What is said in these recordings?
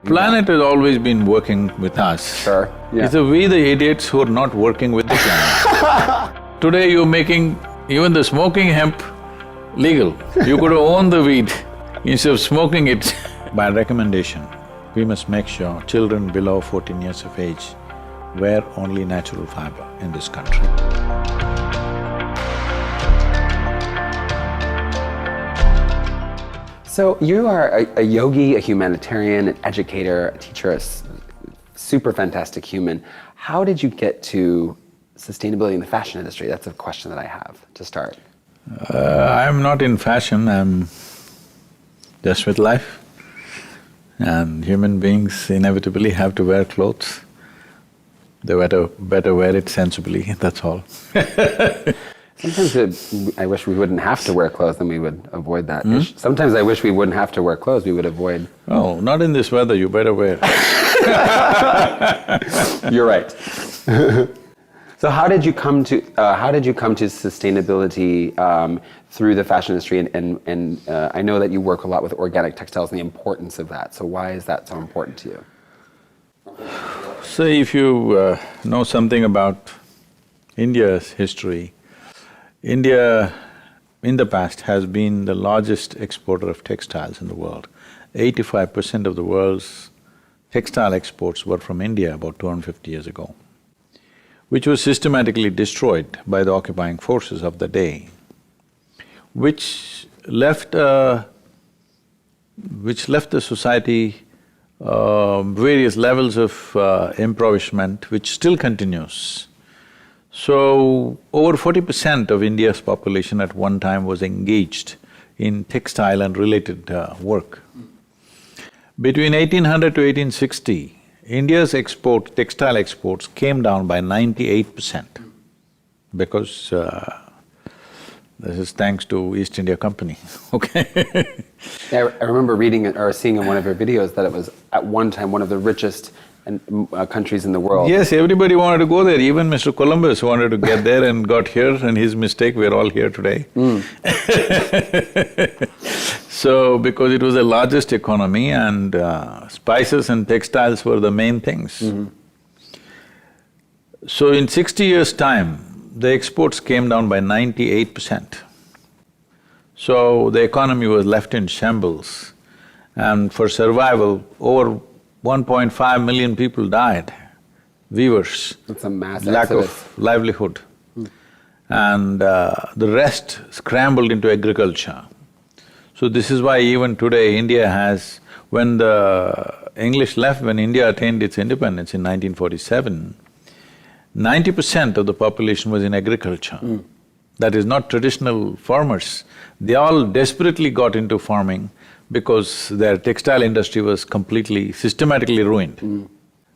Planet has always been working with us. Sure, yeah. It's we the idiots who are not working with the planet. Today you're making even the smoking hemp legal. You could own the weed instead of smoking it. By recommendation, we must make sure children below 14 years of age wear only natural fiber in this country. So you are a yogi, a humanitarian, an educator, a teacher, a super fantastic human. How did you get to sustainability in the fashion industry? That's a question that I have to start. I'm not in fashion, I'm just with life. And human beings inevitably have to wear clothes. They better wear it sensibly, that's all. Sometimes I wish we wouldn't have to wear clothes, then we would avoid that. Sometimes I wish we wouldn't have to wear clothes, we would avoid… Oh, not in this weather, you better wear. You're right. So how did you come to sustainability through the fashion industry? And I know that you work a lot with organic textiles and the importance of that. So why is that so important to you? So if you know something about India's history, India in the past has been the largest exporter of textiles in the world. 85% of the world's textile exports were from India about 250 years ago, which was systematically destroyed by the occupying forces of the day, which left the society various levels of impoverishment, which still continues. So, over 40% of India's population at one time was engaged in textile and related work. Between 1800 to 1860, India's textile exports came down by 98% because this is thanks to East India Company, okay? Yeah, I remember reading or seeing in one of your videos that it was at one time one of the richest countries in the world. Yes, everybody wanted to go there, even Mr. Columbus wanted to get there and got here, and his mistake, we're all here today. So, because it was the largest economy and spices and textiles were the main things. So in 60 years' time, the exports came down by 98%. So the economy was left in shambles, and for survival, over 1.5 million people died, weavers. That's a mass lack exodus. of livelihood. And the rest scrambled into agriculture. So this is why even today India has… When the English left, when India attained its independence in 1947, 90% of the population was in agriculture. That is not traditional farmers. They all desperately got into farming because their textile industry was completely, systematically ruined.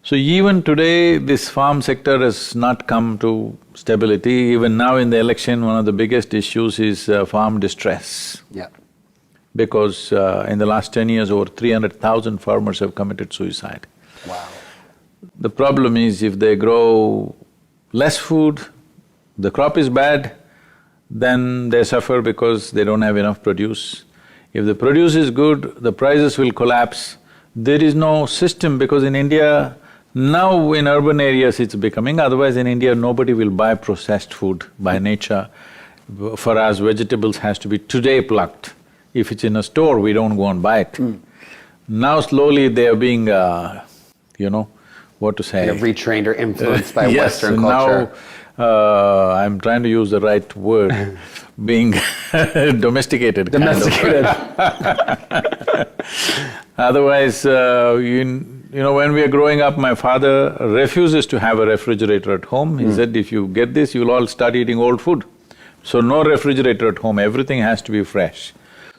So even today, this farm sector has not come to stability. Even now in the election, one of the biggest issues is farm distress. Yeah. Because in the last 10 years, over 300,000 farmers have committed suicide. Wow. The problem is if they grow less food, the crop is bad, then they suffer because they don't have enough produce. If the produce is good, the prices will collapse. There is no system because in India, now in urban areas it's becoming, otherwise in India nobody will buy processed food by nature. For us, vegetables has to be today plucked. If it's in a store, we don't go and buy it. Now slowly they are being, what to say… They're retrained or influenced by yes, Western culture. now I'm trying to use the right word, being domesticated. Domesticated. Otherwise, when we are growing up, my father refuses to have a refrigerator at home. He said, if you get this, you'll all start eating old food. So no refrigerator at home, everything has to be fresh.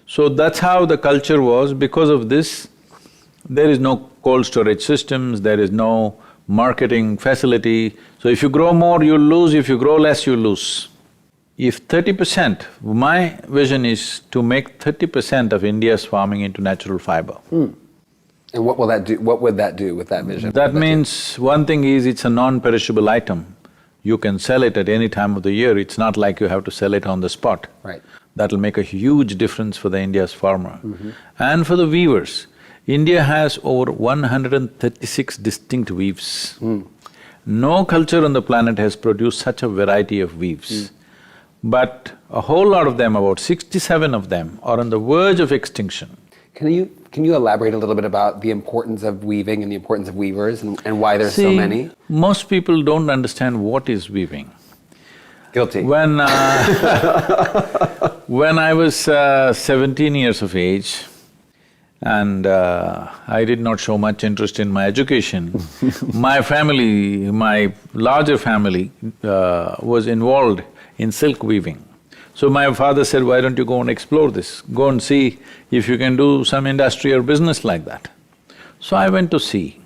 So that's how the culture was. Because of this, there is no cold storage systems, there is no marketing facility. So if you grow more, you'll lose, if you grow less, you'll lose. If 30%, my vision is to make 30% of India's farming into natural fiber. And what will that do? What would that do with that vision? That means one thing is it's a non-perishable item. You can sell it at any time of the year, it's not like you have to sell it on the spot. Right. That'll make a huge difference for the India's farmer. And for the weavers, India has over 136 distinct weaves. No culture on the planet has produced such a variety of weaves. But a whole lot of them, about 67 of them, are on the verge of extinction. Can you elaborate a little bit about the importance of weaving and the importance of weavers and why there's so many? Most people don't understand what is weaving. Guilty. When I was 17 years of age, and I did not show much interest in my education, my family, my larger family was involved in silk weaving. So my father said, why don't you go and explore this? Go and see if you can do some industry or business like that. So I went to see.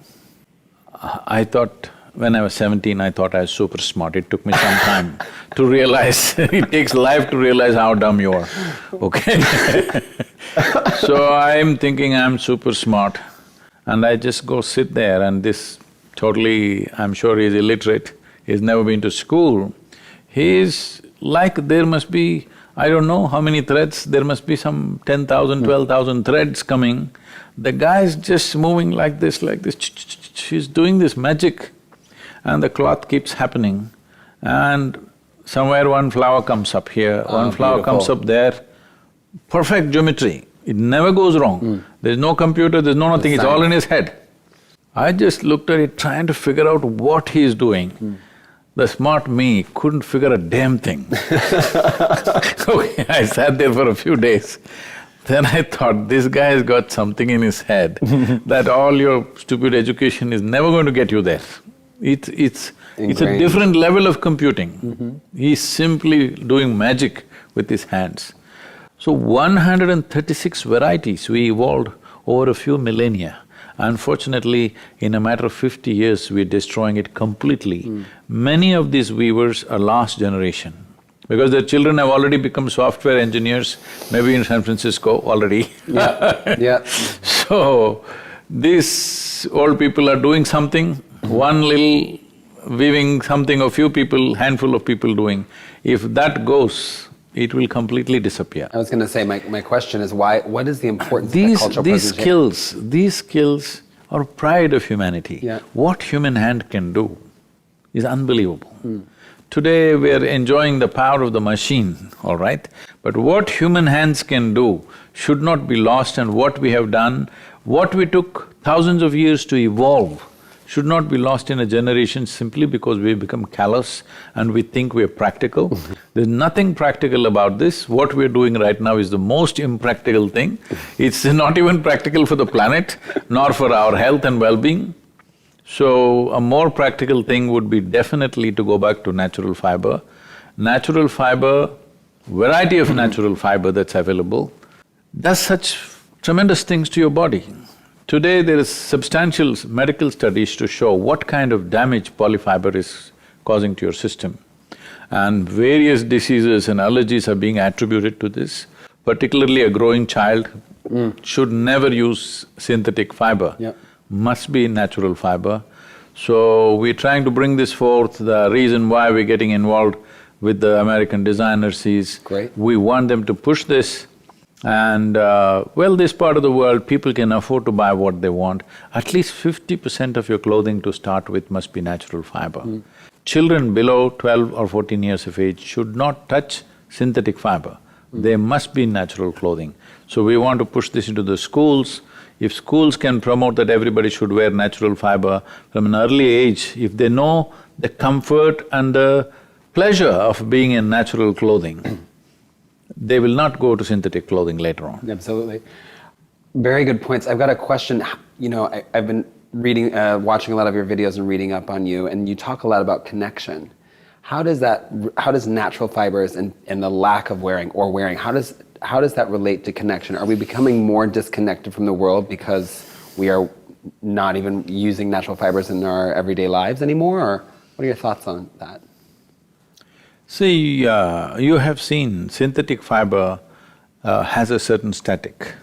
I thought, when I was 17, I thought I was super smart. It took me some time to realize, it takes life to realize how dumb you are, okay? So I'm thinking I'm super smart, and I just go sit there, and this totally… I'm sure he's illiterate, he's never been to school. He's like, there must be, I don't know how many threads, there must be some 10,000, 12,000 threads coming. The guy's just moving like this, he's doing this magic, and the cloth keeps happening. And somewhere one flower comes up here, one flower comes up there. Perfect geometry, it never goes wrong. There's no computer, there's no nothing, it's all in his head. I just looked at it trying to figure out what he's doing. The smart me couldn't figure a damn thing. Okay, I sat there for a few days. Then I thought, this guy has got something in his head that all your stupid education is never going to get you there. It's a different level of computing. He's simply doing magic with his hands. So 136 varieties we evolved over a few millennia. Unfortunately, in a matter of 50 years, we're destroying it completely. Many of these weavers are last generation, because their children have already become software engineers, maybe in San Francisco already. Yeah. So, these old people are doing something, one little weaving something, a few people, handful of people doing. If that goes, it will completely disappear. I was going to say, my question is what is the importance of that cultural preservation? These skills are pride of humanity. Yeah. What human hand can do is unbelievable. Today we are enjoying the power of the machine, all right? But what human hands can do should not be lost, and what we have done, what we took thousands of years to evolve, should not be lost in a generation simply because we become callous and we think we're practical. There's nothing practical about this. What we're doing right now is the most impractical thing. It's not even practical for the planet, nor for our health and well-being. So, a more practical thing would be definitely to go back to natural fiber. Natural fiber, variety of natural fiber that's available, does such tremendous things to your body. Today there is substantial medical studies to show what kind of damage polyfiber is causing to your system. And various diseases and allergies are being attributed to this. Particularly a growing child should never use synthetic fiber, must be natural fiber. So we're trying to bring this forth. The reason why we're getting involved with the American designers is we want them to push this. And well, this part of the world, people can afford to buy what they want. At least 50% of your clothing to start with must be natural fiber. Children below 12 or 14 years of age should not touch synthetic fiber. They must be natural clothing. So we want to push this into the schools. If schools can promote that everybody should wear natural fiber from an early age, if they know the comfort and the pleasure of being in natural clothing, they will not go to synthetic clothing later on. Absolutely. Very good points. I've got a question. I've been reading, watching a lot of your videos and reading up on you, and you talk a lot about connection. How does natural fibers and the lack of wearing, how does that relate to connection? Are we becoming more disconnected from the world because we are not even using natural fibers in our everyday lives anymore, or what are your thoughts on that? See, you have seen synthetic fiber has a certain static,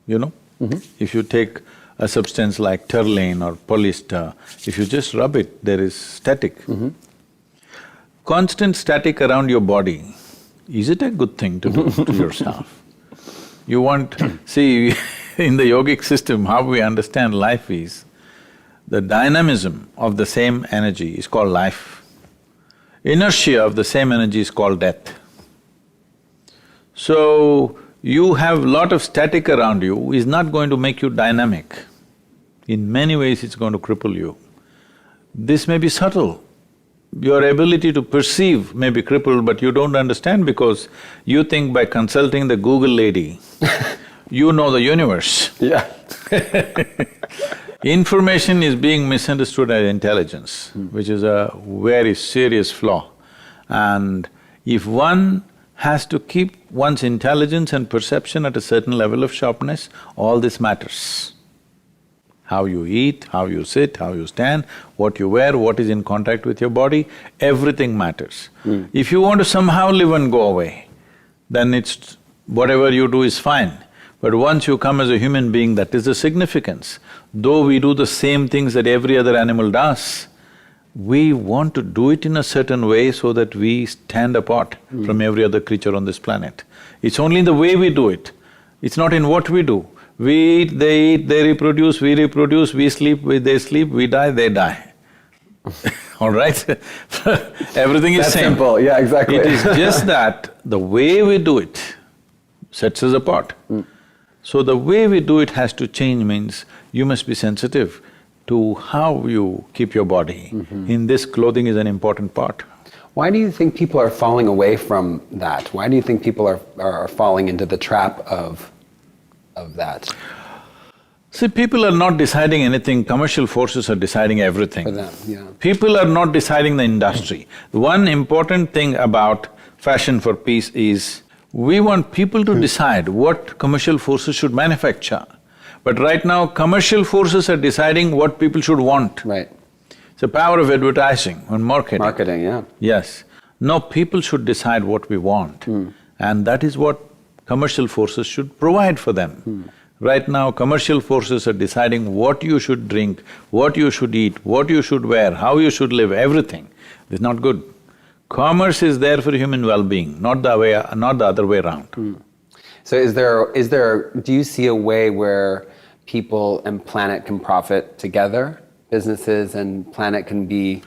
you know? If you take a substance like terling or polyester, if you just rub it, there is static. Constant static around your body, is it a good thing to do to yourself? You want… see, in the yogic system, how we understand life is, the dynamism of the same energy is called life. Inertia of the same energy is called death. So, you have lot of static around you is not going to make you dynamic. In many ways, it's going to cripple you. This may be subtle. Your ability to perceive may be crippled, but you don't understand because you think by consulting the Google lady, you know the universe. Yeah. Information is being misunderstood as intelligence, which is a very serious flaw. And if one has to keep one's intelligence and perception at a certain level of sharpness, all this matters. How you eat, how you sit, how you stand, what you wear, what is in contact with your body, everything matters. If you want to somehow live and go away, then it's… whatever you do is fine. But once you come as a human being, that is the significance. Though we do the same things that every other animal does, we want to do it in a certain way so that we stand apart from every other creature on this planet. It's only in the way we do it, it's not in what we do. We eat, they reproduce, we sleep, they sleep, we die, they die. All right? Everything is That's same. simple, yeah, exactly. It is just that the way we do it sets us apart. So the way we do it has to change means you must be sensitive to how you keep your body. In this, clothing is an important part. Why do you think people are falling away from that? Why do you think people are falling into the trap of that? See, people are not deciding anything, commercial forces are deciding everything. For them, yeah. People are not deciding the industry. One important thing about Fashion for Peace is, we want people to decide what commercial forces should manufacture. But right now, commercial forces are deciding what people should want. Right. It's the power of advertising and marketing. Marketing, yeah. Yes. No, people should decide what we want. And that is what commercial forces should provide for them. Right now, commercial forces are deciding what you should drink, what you should eat, what you should wear, how you should live, everything. It's not good. Commerce is there for human well-being, not the other way around. So do you see a way where people and planet can profit together? Businesses and planet can be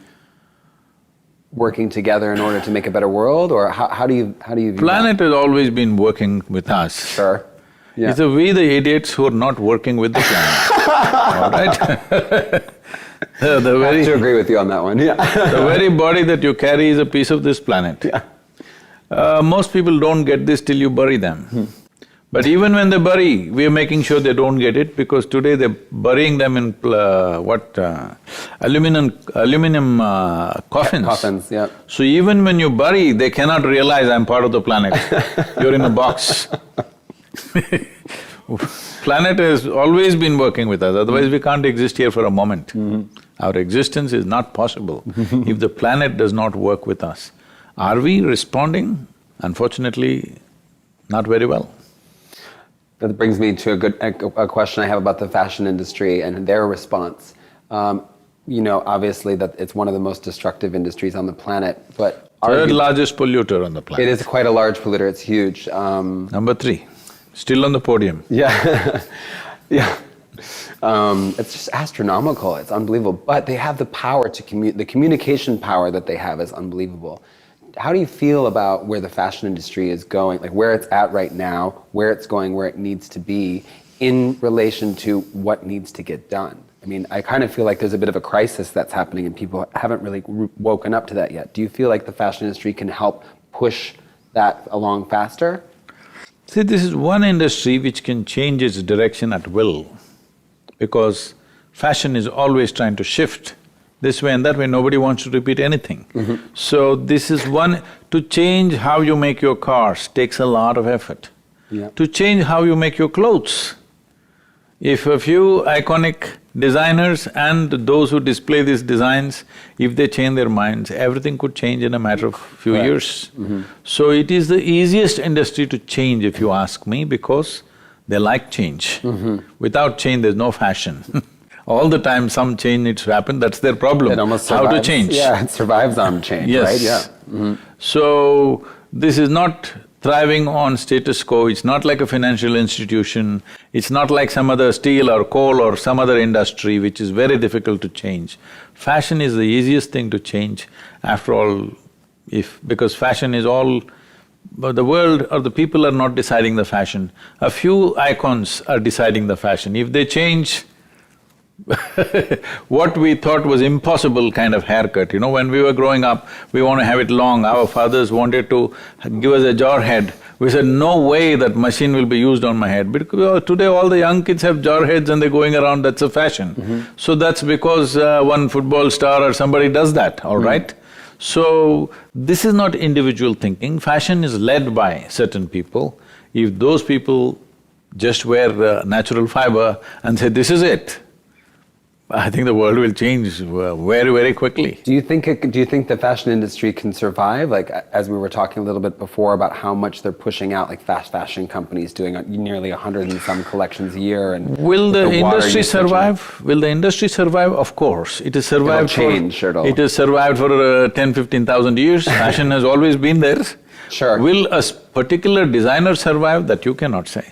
working together in order to make a better world, or how do you view Planet has always been working with us. Sure. Yeah. It's we the idiots who are not working with the planet, all right? I have to agree with you on that one, yeah. The very body that you carry is a piece of this planet. Yeah. Most people don't get this till you bury them. But even when they bury, we are making sure they don't get it, because today they're burying them in aluminum coffins. Coffins, yeah. So even when you bury, they cannot realize I'm part of the planet. You're in a box. Planet has always been working with us, otherwise we can't exist here for a moment. Our existence is not possible if the planet does not work with us. Are we responding? Unfortunately, not very well. That brings me to a question I have about the fashion industry and their response. You know, obviously that it's one of the most destructive industries on the planet, but… Third largest polluter on the planet. It is quite a large polluter, it's huge. Number 3, still on the podium. Yeah, yeah. It's just astronomical, it's unbelievable. But they have the power to the communication power that they have is unbelievable. How do you feel about where the fashion industry is going, like where it's at right now, where it's going, where it needs to be in relation to what needs to get done? I mean, I kind of feel like there's a bit of a crisis that's happening and people haven't really woken up to that yet. Do you feel like the fashion industry can help push that along faster? See, this is one industry which can change its direction at will, because fashion is always trying to shift this way and that way, nobody wants to repeat anything. So this is one… to change how you make your cars takes a lot of effort. Yeah. To change how you make your clothes, if a few iconic designers and those who display these designs, if they change their minds, everything could change in a matter of few years. So it is the easiest industry to change, if you ask me, because they like change. Without change, there's no fashion. All the time some change needs to happen, that's their problem. It almost survives. How to change. Yeah, it survives on change, Yes. right? Yeah. So, this is not thriving on status quo, it's not like a financial institution, it's not like some other steel or coal or some other industry which is very difficult to change. Fashion is the easiest thing to change after all, because fashion is all… But the world or the people are not deciding the fashion. A few icons are deciding the fashion. If they change what we thought was impossible kind of haircut, when we were growing up, we want to have it long, our fathers wanted to give us a jar head. We said, no way that machine will be used on my head, because today all the young kids have jar heads and they're going around, that's a fashion. So that's because one football star or somebody does that, all right? So, this is not individual thinking, fashion is led by certain people. If those people just wear natural fiber and say, this is it, I think the world will change very, very quickly. Do you think the fashion industry can survive? Like, as we were talking a little bit before about how much they're pushing out, like fast fashion companies doing nearly 100 and some collections a year, and will the industry survive? Will the industry survive? Of course. It has survived It has survived for 10,000–15,000 years. Fashion has always been there. Sure. Will a particular designer survive? That you cannot say.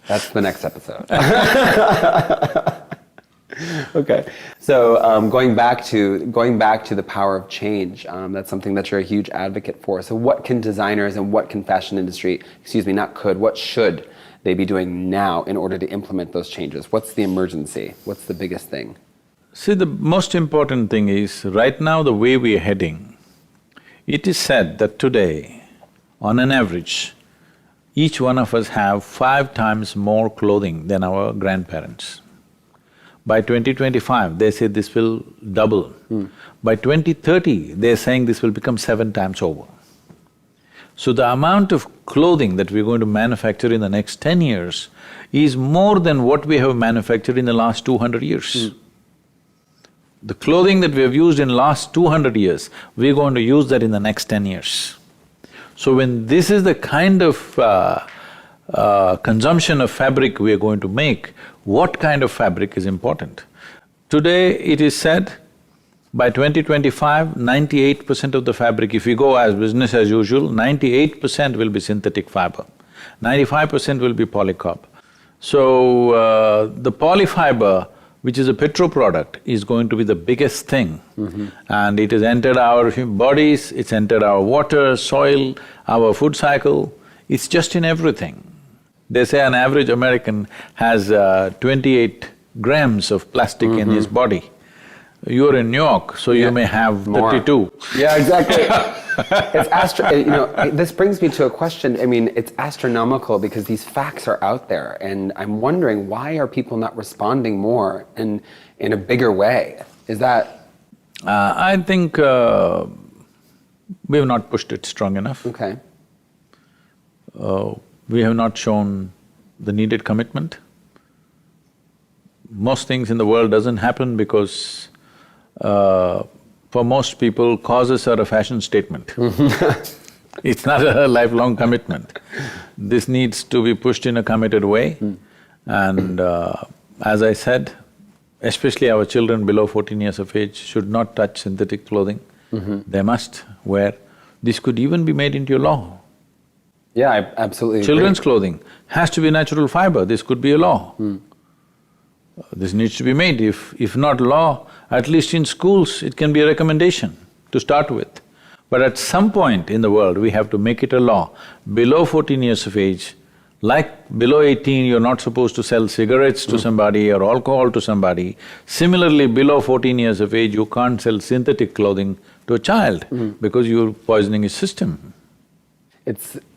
That's the next episode. Okay, so going back to the power of change, that's something that you're a huge advocate for. So what can designers and what can fashion industry, what should they be doing now in order to implement those changes? What's the emergency? What's the biggest thing? See, the most important thing is, right now the way we are heading, it is said that today, on an average, each one of us have 5 times more clothing than our grandparents. By 2025, they say this will double. By 2030, they're saying this will become 7 times over. So the amount of clothing that we're going to manufacture in the next 10 years is more than what we have manufactured in the last 200 years. The clothing that we have used in last 200 years, we're going to use that in the next 10 years. So when this is the kind of consumption of fabric we are going to make, what kind of fabric is important? Today it is said, by 2025, 98% of the fabric, if we go as business as usual, 98% will be synthetic fiber, 95% will be polycarb. So, the polyfiber, which is a petro product, is going to be the biggest thing. And it has entered our bodies, it's entered our water, soil, our food cycle, it's just in everything. They say an average American has 28 grams of plastic in his body. You're in New York, so you may have 32. Yeah, exactly. It's this brings me to a question. I mean, it's astronomical because these facts are out there, and I'm wondering, why are people not responding more and in a bigger way? Is that… I think we have not pushed it strong enough. Okay. We have not shown the needed commitment. Most things in the world doesn't happen because for most people, causes are a fashion statement. It's not a lifelong commitment. This needs to be pushed in a committed way. And as I said, especially our children below 14 years of age should not touch synthetic clothing. They must wear… This could even be made into a law. Yeah, I absolutely agree. Children's clothing has to be natural fiber, this could be a law. This needs to be made, if not law, at least in schools it can be a recommendation to start with. But at some point in the world, we have to make it a law. Below 14 years of age, like below 18, you're not supposed to sell cigarettes to somebody or alcohol to somebody. Similarly, below 14 years of age, you can't sell synthetic clothing to a child because you're poisoning his system.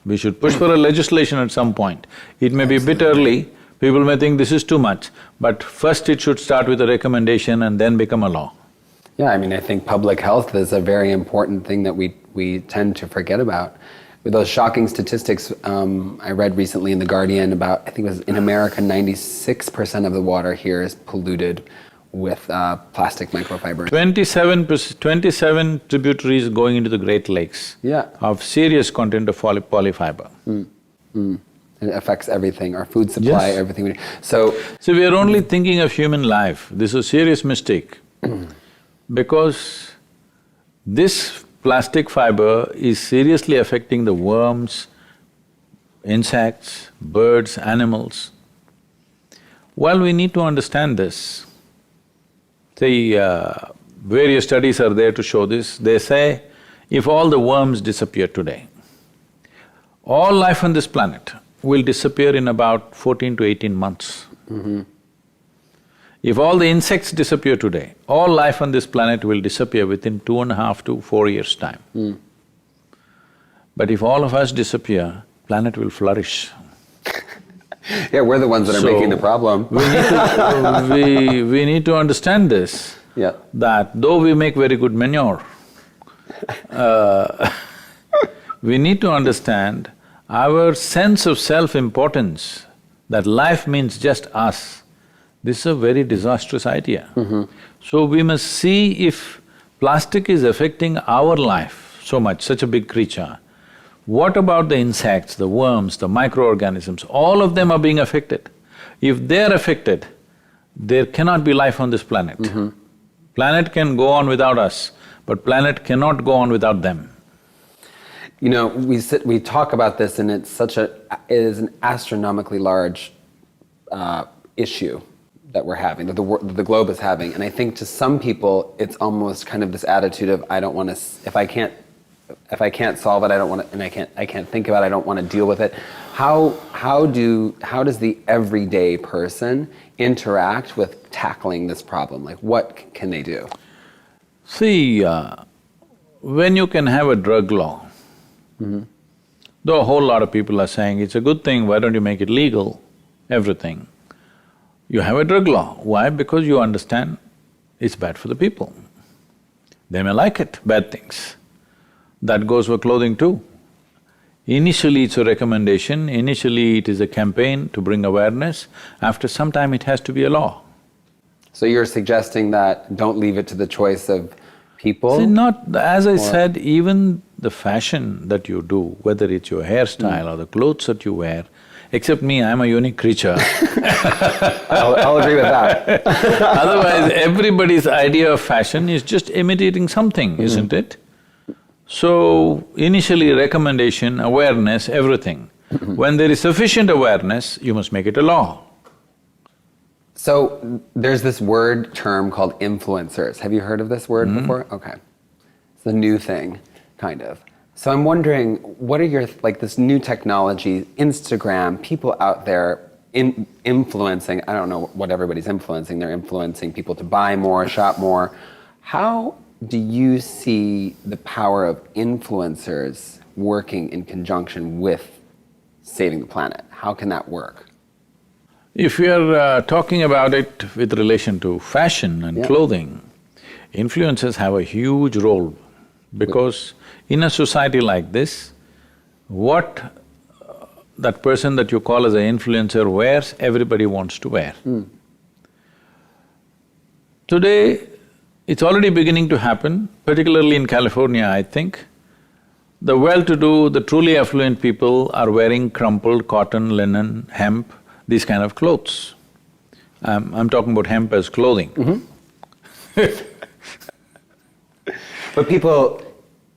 We should push for a legislation at some point. It may be a bit early, people may think this is too much, but first it should start with a recommendation and then become a law. Yeah, I mean, I think public health is a very important thing that we tend to forget about. With those shocking statistics I read recently in The Guardian about, I think it was in America, 96% of the water here is polluted with plastic microfiber. 27 tributaries going into the Great Lakes of serious content of polyfiber. It affects everything, our food supply, everything. So we are only thinking of human life. This is a serious mistake because this plastic fiber is seriously affecting the worms, insects, birds, animals. Well, we need to understand this. See, various studies are there to show this. They say, if all the worms disappear today, all life on this planet will disappear in about 14 to 18 months. If all the insects disappear today, all life on this planet will disappear within 2.5 to 4 years' time. But if all of us disappear, planet will flourish. Yeah, we're the ones that are making the problem. We need to understand this, Yeah. that though we make very good manure, we need to understand our sense of self-importance, that life means just us. This is a very disastrous idea. So we must see if plastic is affecting our life so much, such a big creature, what about the insects, the worms, the microorganisms, all of them are being affected. If they're affected, there cannot be life on this planet. Planet can go on without us, but planet cannot go on without them. You know, we talk about this, and it's it is an astronomically large issue that we're having, that the globe is having. And I think to some people, it's almost kind of this attitude of, I don't want to, if I can't solve it, I don't want to, and I can't think about it, I don't want to deal with it. How does the everyday person interact with tackling this problem? Like, what can they do? See, when you can have a drug law, though a whole lot of people are saying, it's a good thing, why don't you make it legal, everything. You have a drug law. Why? Because you understand it's bad for the people. They may like it, bad things. That goes for clothing too. Initially it's a recommendation, initially it is a campaign to bring awareness, after some time it has to be a law. So you're suggesting that don't leave it to the choice of people? See, not… as I said, even the fashion that you do, whether it's your hairstyle or the clothes that you wear, except me, I'm a unique creature. I'll agree with that. Otherwise, everybody's idea of fashion is just imitating something, isn't it? So, initially recommendation, awareness, everything. When there is sufficient awareness, you must make it a law. So, there's this term called influencers. Have you heard of this word before? Okay. It's a new thing, kind of. So I'm wondering, what are your, like this new technology, Instagram, people out there influencing, I don't know what everybody's influencing, they're influencing people to buy more, shop more. How do you see the power of influencers working in conjunction with saving the planet? How can that work? If we are talking about it with relation to fashion and clothing, influencers have a huge role, because in a society like this, what that person that you call as an influencer wears, everybody wants to wear. Today, it's already beginning to happen, particularly in California, I think. The well-to-do, the truly affluent people are wearing crumpled cotton, linen, hemp, these kind of clothes. I'm talking about hemp as clothing. But people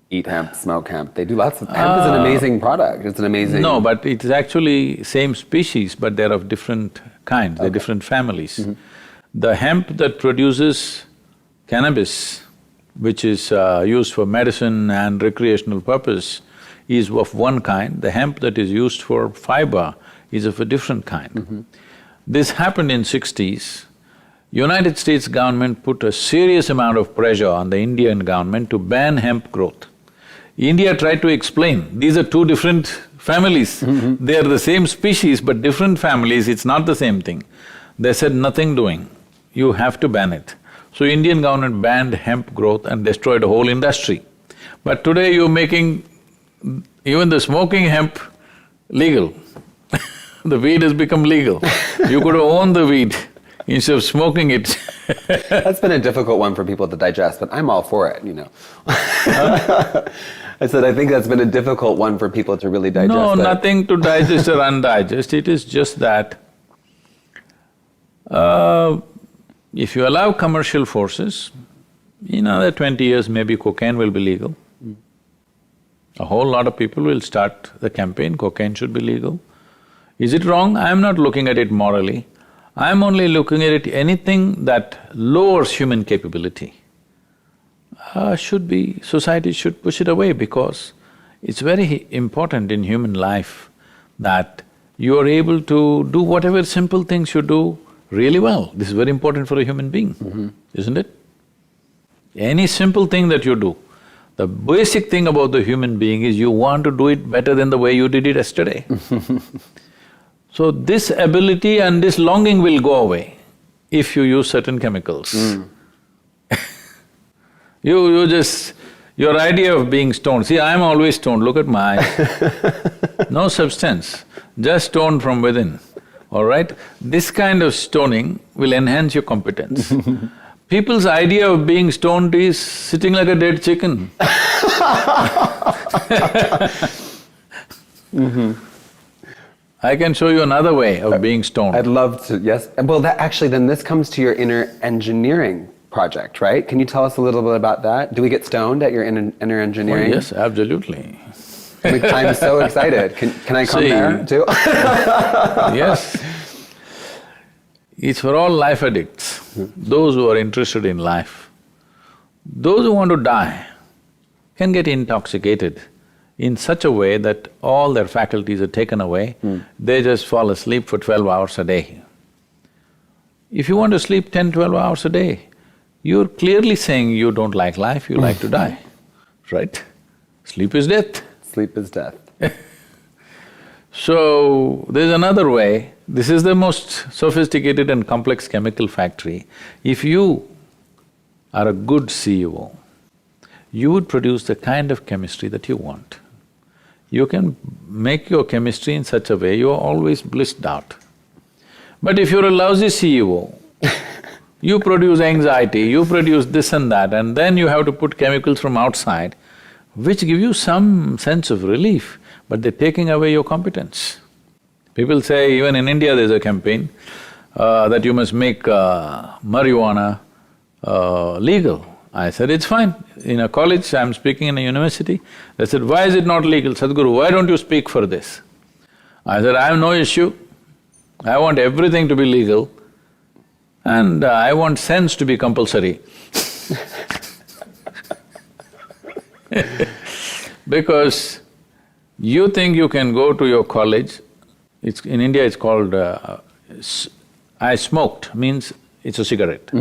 eat hemp, smoke hemp, they do lots of… Hemp is an amazing product, it's an amazing… No, but it's actually same species, but they're of different kinds, they're different families. The hemp that produces cannabis, which is used for medicine and recreational purpose, is of one kind. The hemp that is used for fiber is of a different kind. This happened in 60s. United States government put a serious amount of pressure on the Indian government to ban hemp growth. India tried to explain, these are two different families. They are the same species but different families, it's not the same thing. They said, nothing doing, you have to ban it. So Indian government banned hemp growth and destroyed a whole industry. But today you're making even the smoking hemp legal. The weed has become legal. You could own the weed instead of smoking it. That's been a difficult one for people to digest, but I'm all for it, you know. I said, I think that's been a difficult one for people to really digest. No, nothing to digest or undigest, it is just that if you allow commercial forces, in another 20 years maybe cocaine will be legal. A whole lot of people will start the campaign, cocaine should be legal. Is it wrong? I'm not looking at it morally. I'm only looking at it, anything that lowers human capability society should push it away, because it's very important in human life that you are able to do whatever simple things you do really well. This is very important for a human being, isn't it? Any simple thing that you do, the basic thing about the human being is you want to do it better than the way you did it yesterday. So this ability and this longing will go away if you use certain chemicals. Your idea of being stoned, see, I'm always stoned, look at my eyes. No substance, just stoned from within, all right? This kind of stoning will enhance your competence. People's idea of being stoned is sitting like a dead chicken. I can show you another way of being stoned. I'd love to, yes. Well, then this comes to your inner engineering project, right? Can you tell us a little bit about that? Do we get stoned at your inner engineering? Oh, yes, absolutely. I'm so excited. Can I come there too? Yes. It's for all life addicts, those who are interested in life. Those who want to die can get intoxicated in such a way that all their faculties are taken away, they just fall asleep for 12 hours a day. If you want to sleep 10, 12 hours a day, you're clearly saying you don't like life, you like to die, right? Sleep is death. Sleep is death. So, there's another way, this is the most sophisticated and complex chemical factory. If you are a good CEO, you would produce the kind of chemistry that you want. You can make your chemistry in such a way you are always blissed out. But if you're a lousy CEO, you produce anxiety, you produce this and that, and then you have to put chemicals from outside, which give you some sense of relief, but they're taking away your competence. People say, even in India there's a campaign that you must make marijuana legal. I said, it's fine. In a college, I'm speaking in a university, they said, why is it not legal? Sadhguru, why don't you speak for this? I said, I have no issue. I want everything to be legal and I want sense to be compulsory. Because you think you can go to your college, in India it's called, I smoked, means it's a cigarette.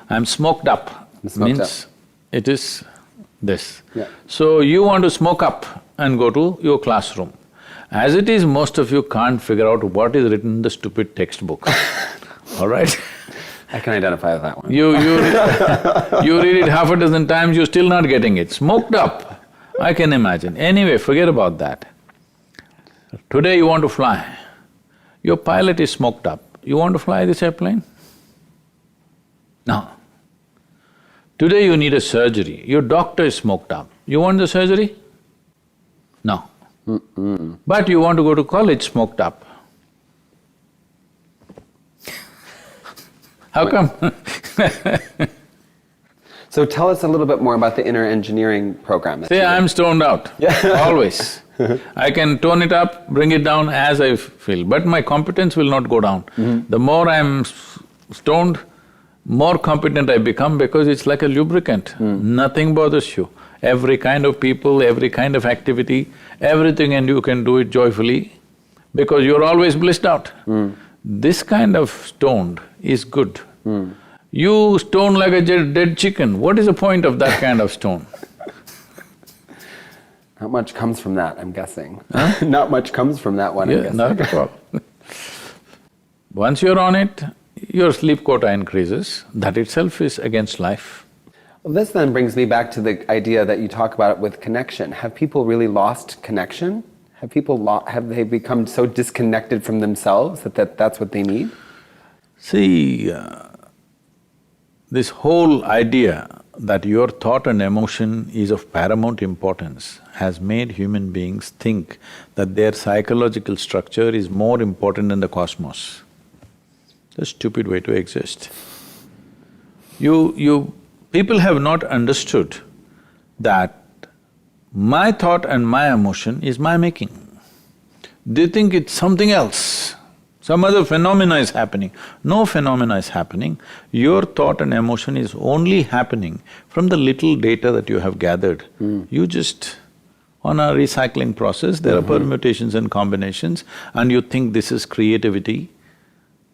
I'm smoked up, means it is this. Yeah. So you want to smoke up and go to your classroom. As it is, most of you can't figure out what is written in the stupid textbook, all right? I can identify with that one. You read it half a dozen times, you're still not getting it. Smoked up, I can imagine. Anyway, forget about that. Today you want to fly, your pilot is smoked up. You want to fly this airplane? No. Today you need a surgery, your doctor is smoked up. You want the surgery? No. But you want to go to college smoked up. How come? So tell us a little bit more about the inner engineering program. See, I'm stoned out, always. I can tone it up, bring it down as I feel, but my competence will not go down. The more I'm stoned, more competent I become, because it's like a lubricant. Nothing bothers you. Every kind of people, every kind of activity, everything, and you can do it joyfully because you're always blissed out. This kind of stoned is good. You stone like a dead chicken, what is the point of that kind of stone? Not much comes from that, I'm guessing. Huh? Not much comes from that one, I'm guessing. Not at all. Once you're on it, your sleep quota increases, that itself is against life. Well, this then brings me back to the idea that you talk about with connection. Have people really lost connection? Have they become so disconnected from themselves that that's what they need? See, this whole idea that your thought and emotion is of paramount importance has made human beings think that their psychological structure is more important than the cosmos. It's a stupid way to exist. People have not understood that My thought and my emotion is my making. They think it's something else, some other phenomena is happening. No phenomena is happening. Your thought and emotion is only happening from the little data that you have gathered. You just… on a recycling process, there are permutations and combinations, and you think this is creativity.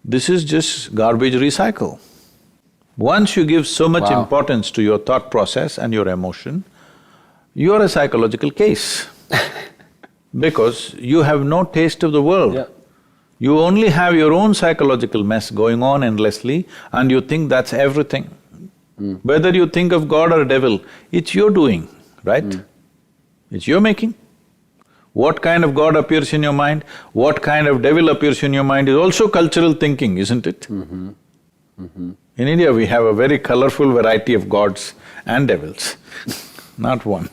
This is just garbage recycle. Once you give so much importance to your thought process and your emotion, you are a psychological case because you have no taste of the world. Yeah. You only have your own psychological mess going on endlessly and you think that's everything. Whether you think of God or devil, it's your doing, right? It's your making. What kind of God appears in your mind, what kind of devil appears in your mind is also cultural thinking, isn't it? In India, we have a very colorful variety of gods and devils, not one.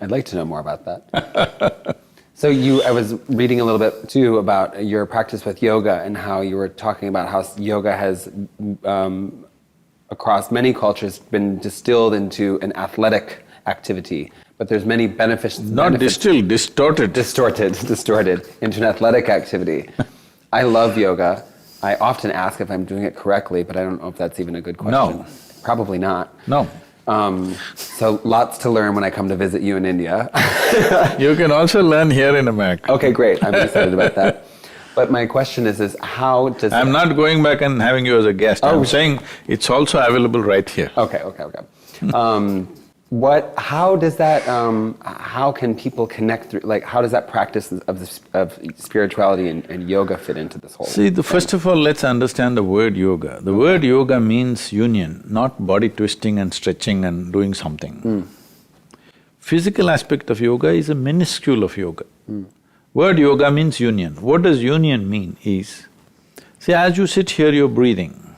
I'd like to know more about that. So I was reading a little bit too about your practice with yoga and how you were talking about how yoga has, across many cultures, been distilled into an athletic activity. But there's many benefits… Not distilled, distorted. Distorted into an athletic activity. I love yoga. I often ask if I'm doing it correctly, but I don't know if that's even a good question. No. Probably not. No. So lots to learn when I come to visit you in India. You can also learn here in America. Okay, great. I'm excited about that. But my question is how does… I'm not going back and having you as a guest. Oh. I'm saying it's also available right here. Okay. How does that, how can people connect through, like, how does that practice of spirituality and yoga fit into this whole… See, first of all, let's understand the word yoga. The word yoga means union, not body twisting and stretching and doing something. Physical aspect of yoga is a minuscule of yoga. Word yoga means union. What does union mean is, see, as you sit here, you're breathing.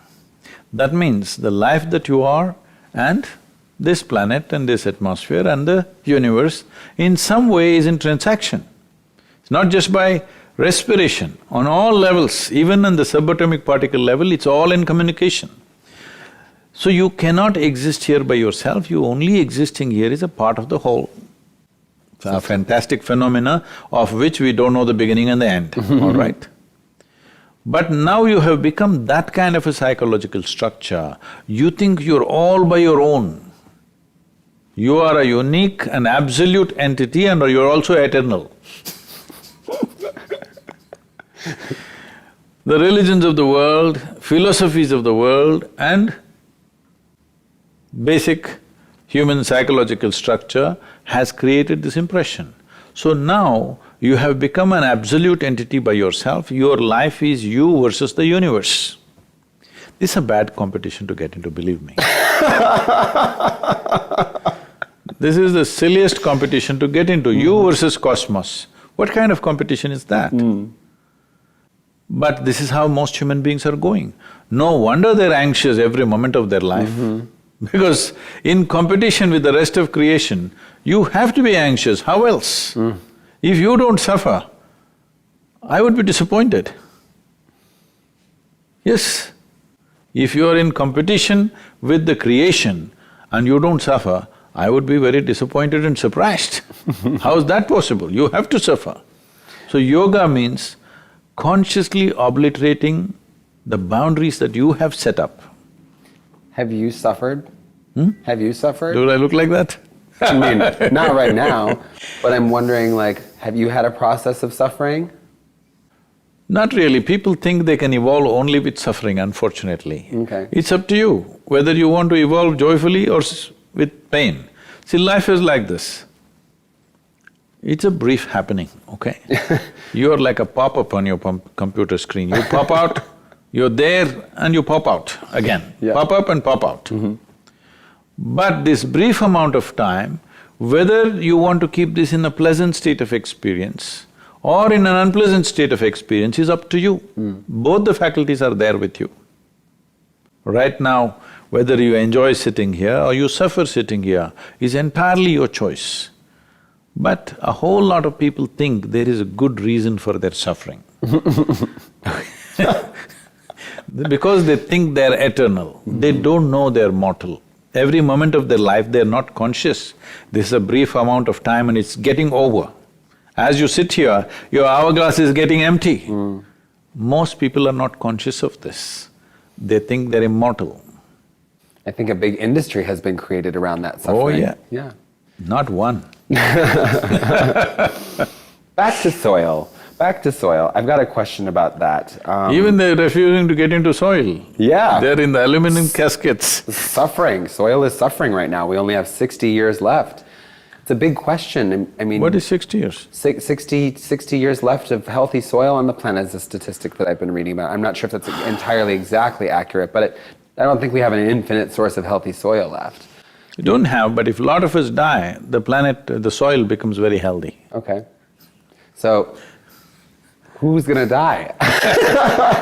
That means the life that you are and this planet and this atmosphere and the universe in some way is in transaction. It's not just by respiration, on all levels, even on the subatomic particle level, it's all in communication. So you cannot exist here by yourself, you only existing here is a part of the whole. It's a fantastic phenomena of which we don't know the beginning and the end, all right? But now you have become that kind of a psychological structure, you think you're all by your own. You are a unique and absolute entity and you're also eternal. The religions of the world, philosophies of the world and basic human psychological structure has created this impression. So now you have become an absolute entity by yourself, your life is you versus the universe. This is a bad competition to get into, believe me. This is the silliest competition to get into, you versus cosmos. What kind of competition is that? But this is how most human beings are going. No wonder they're anxious every moment of their life. Because in competition with the rest of creation, you have to be anxious, how else? If you don't suffer, I would be disappointed. Yes, if you are in competition with the creation and you don't suffer, I would be very disappointed and surprised. How is that possible? You have to suffer. So yoga means consciously obliterating the boundaries that you have set up. Have you suffered? Have you suffered? Do I look like that? I mean, not right now, but I'm wondering, like, have you had a process of suffering? Not really. People think they can evolve only with suffering, unfortunately. Okay. It's up to you, whether you want to evolve joyfully or with pain. See, life is like this. It's a brief happening, okay? You're like a pop-up on your computer screen. You pop out, you're there and you pop out again. Pop up and pop out. But this brief amount of time, whether you want to keep this in a pleasant state of experience or in an unpleasant state of experience is up to you. Both the faculties are there with you. Right now, whether you enjoy sitting here or you suffer sitting here is entirely your choice. But a whole lot of people think there is a good reason for their suffering. Because they think they're eternal, they don't know they're mortal. Every moment of their life, they're not conscious. This is a brief amount of time and it's getting over. As you sit here, your hourglass is getting empty. Most people are not conscious of this. They think they're immortal. I think a big industry has been created around that suffering. Oh, yeah. Yeah. Not one. Back to soil. Back to soil. I've got a question about that. Even they're refusing to get into soil. Yeah. They're in the aluminum caskets. Suffering. Soil is suffering right now. We only have 60 years left. It's a big question. I mean, What is 60 years? 60 years left of healthy soil on the planet is a statistic that I've been reading about. I'm not sure if that's entirely exactly accurate, but I don't think we have an infinite source of healthy soil left. You don't have, but if a lot of us die, the planet, the soil becomes very healthy. Okay. So, who's gonna die?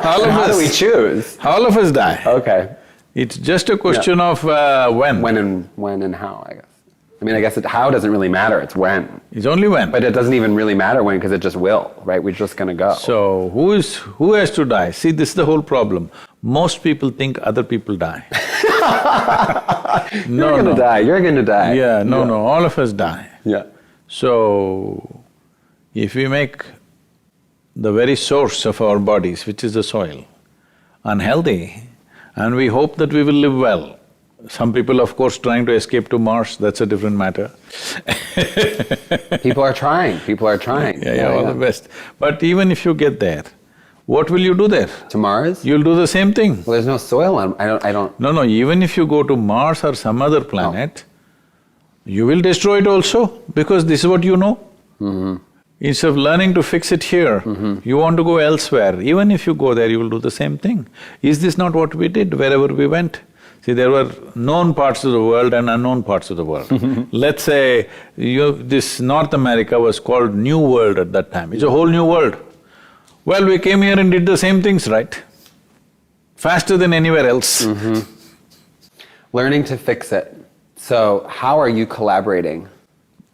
All of How us. do we choose? All of us die. Okay. It's just a question of when. When and how, I guess. I mean, I guess how doesn't really matter, it's when. It's only when. But it doesn't even really matter when, because it just will, right? We're just gonna go. So, who has to die? See, this is the whole problem. Most people think other people die. You're gonna die, you're gonna die. Yeah, no, all of us die. Yeah. So, if we make the very source of our bodies, which is the soil, unhealthy, and we hope that we will live well. Some people, of course, trying to escape to Mars, that's a different matter. People are trying, Yeah, all the best. But even if you get there, what will you do there? To Mars? You'll do the same thing. Well, there's no soil on, I don't… No, even if you go to Mars or some other planet, you will destroy it also, because this is what you know. Instead of learning to fix it here, you want to go elsewhere. Even if you go there, you will do the same thing. Is this not what we did wherever we went? See, there were known parts of the world and unknown parts of the world. Let's say this North America was called New World at that time. It's a whole new world. Well, we came here and did the same things, right? Faster than anywhere else. Learning to fix it. So, how are you collaborating?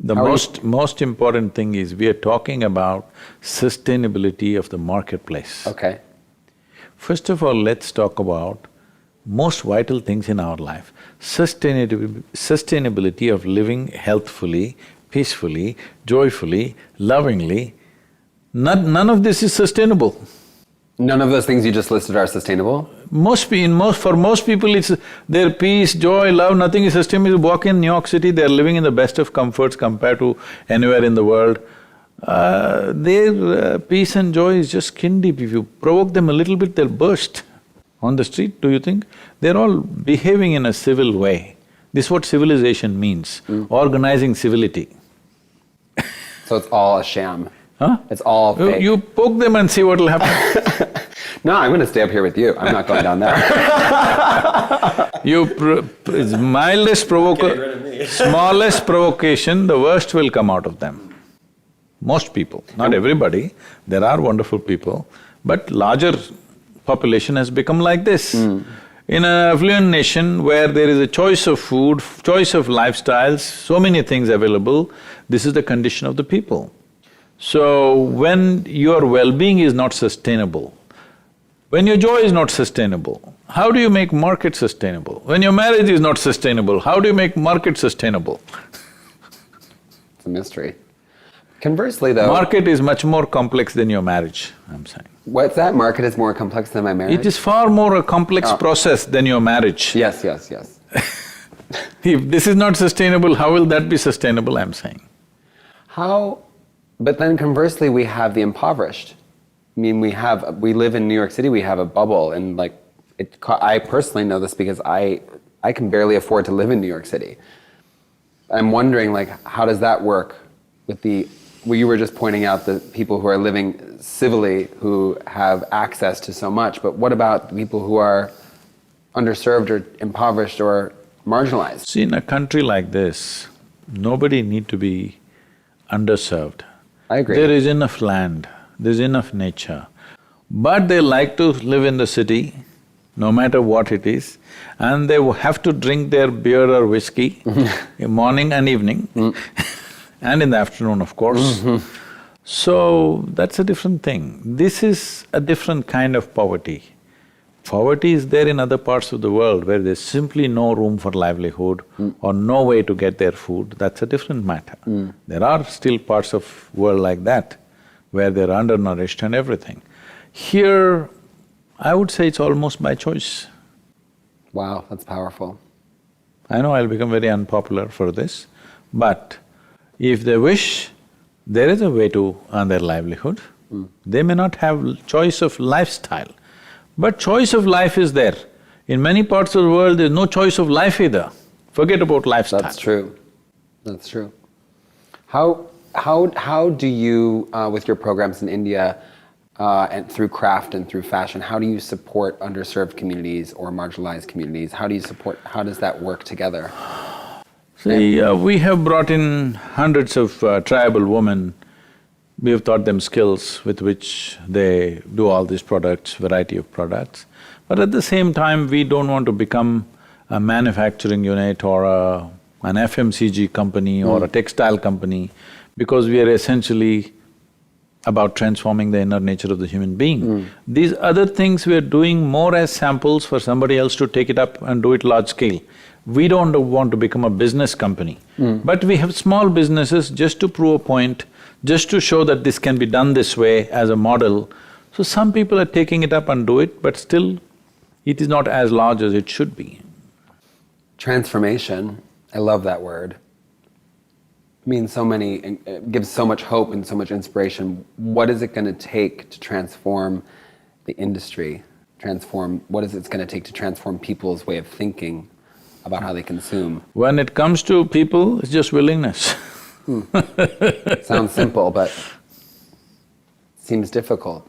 The most important thing is we are talking about sustainability of the marketplace. Okay. First of all, let's talk about most vital things in our life. Sustainability of living healthfully, peacefully, joyfully, lovingly. None of this is sustainable. None of those things you just listed are sustainable? For most people, it's their peace, joy, love, nothing is sustainable. You walk in New York City, they're living in the best of comforts compared to anywhere in the world. Their peace and joy is just skin deep. If you provoke them a little bit, they'll burst on the street, do you think? They're all behaving in a civil way. This is what civilization means, organizing civility. So it's all a sham? Huh? It's all fake? You poke them and see what'll happen. No, I'm gonna stay up here with you. I'm not going down there. Smallest provocation, the worst will come out of them. Most people, not everybody, there are wonderful people, but larger population has become like this. In an affluent nation where there is a choice of food, choice of lifestyles, so many things available, this is the condition of the people. So, when your well-being is not sustainable, when your joy is not sustainable, how do you make market sustainable? When your marriage is not sustainable, how do you make market sustainable? It's a mystery. Conversely though… Market is much more complex than your marriage, I'm saying. What's that? Market is more complex than my marriage? It is far more a complex process than your marriage. Yes. If this is not sustainable, how will that be sustainable, I'm saying? But then conversely, we have the impoverished. I mean, we live in New York City, we have a bubble, and I personally know this because I can barely afford to live in New York City. I'm wondering, how does that work with you were just pointing out the people who are living civilly, who have access to so much, but what about the people who are underserved or impoverished or marginalized? See, in a country like this, nobody need to be underserved. I agree. There is enough land, there's enough nature, but they like to live in the city, no matter what it is, and they have to drink their beer or whiskey in morning and evening, and in the afternoon, of course. So, that's a different thing. This is a different kind of poverty. Poverty is there in other parts of the world where there's simply no room for livelihood or no way to get their food, that's a different matter. There are still parts of world like that where they're undernourished and everything. Here, I would say it's almost by choice. Wow, that's powerful. I know I'll become very unpopular for this, but if they wish, there is a way to earn their livelihood. They may not have choice of lifestyle, but choice of life is there. In many parts of the world, there's no choice of life either. Forget about lifestyle. That's true. That's true. How do you, with your programs in India, and through craft and through fashion, how do you support underserved communities or marginalized communities? How does that work together? See, we have brought in hundreds of tribal women. We have taught them skills with which they do all these products, variety of products. But at the same time, we don't want to become a manufacturing unit or an FMCG company or a textile company, because we are essentially about transforming the inner nature of the human being. These other things we are doing more as samples for somebody else to take it up and do it large scale. We don't want to become a business company, but we have small businesses just to prove a point, just to show that this can be done this way as a model. So some people are taking it up and do it, but still it is not as large as it should be. Transformation, I love that word. Means so many, it gives so much hope and so much inspiration. What is it gonna take to transform the industry? What is it gonna take to transform people's way of thinking about how they consume? When it comes to people, it's just willingness. Sounds simple, but seems difficult.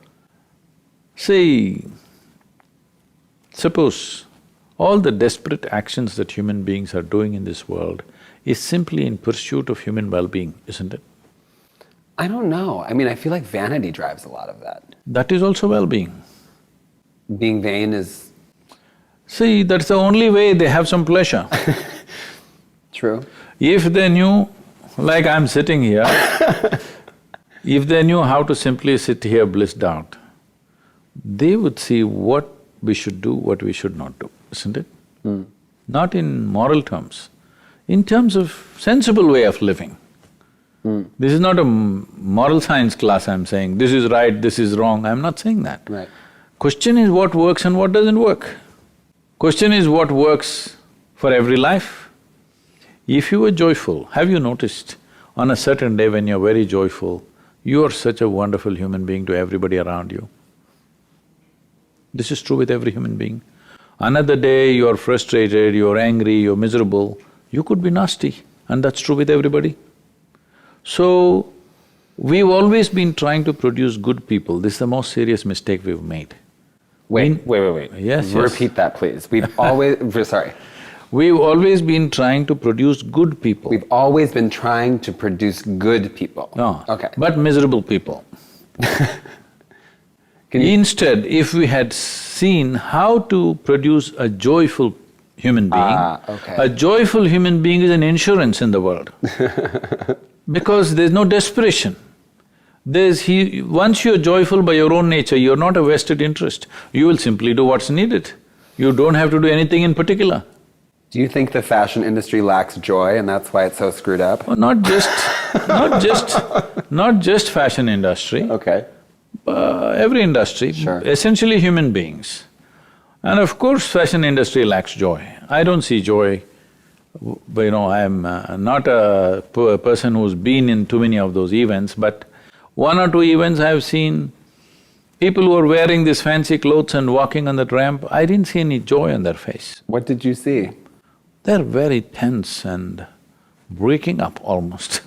See, suppose all the desperate actions that human beings are doing in this world is simply in pursuit of human well-being, isn't it? I don't know. I mean, I feel like vanity drives a lot of that. That is also well-being. Being vain is… See, that's the only way they have some pleasure. True. If they knew, like I'm sitting here, if they knew how to simply sit here blissed out, they would see what we should do, what we should not do, isn't it? Not in moral terms, in terms of sensible way of living. This is not a moral science class I'm saying, this is right, this is wrong, I'm not saying that. Right. Question is what works and what doesn't work. Question is what works for every life. If you were joyful, have you noticed on a certain day when you're very joyful, you are such a wonderful human being to everybody around you. This is true with every human being. Another day you're frustrated, you're angry, you're miserable, you could be nasty, and that's true with everybody. So, we've always been trying to produce good people. This is the most serious mistake we've made. Wait. Yes, yes. Repeat that, please. We've always… sorry. We've always been trying to produce good people. We've always been trying to produce good people. No, Okay. but miserable people. Instead, if we had seen how to produce a joyful human being, okay. a joyful human being is an insurance in the world. Because there's no desperation. Once you're joyful by your own nature, you're not a vested interest. You will simply do what's needed. You don't have to do anything in particular. Do you think the fashion industry lacks joy and that's why it's so screwed up? Well, not just fashion industry. Okay. Every industry, Sure. essentially human beings. And of course, fashion industry lacks joy. I don't see joy, I'm not a person who's been in too many of those events, but one or two events I've seen, people who are wearing these fancy clothes and walking on that ramp, I didn't see any joy on their face. What did you see? They're very tense and breaking up almost.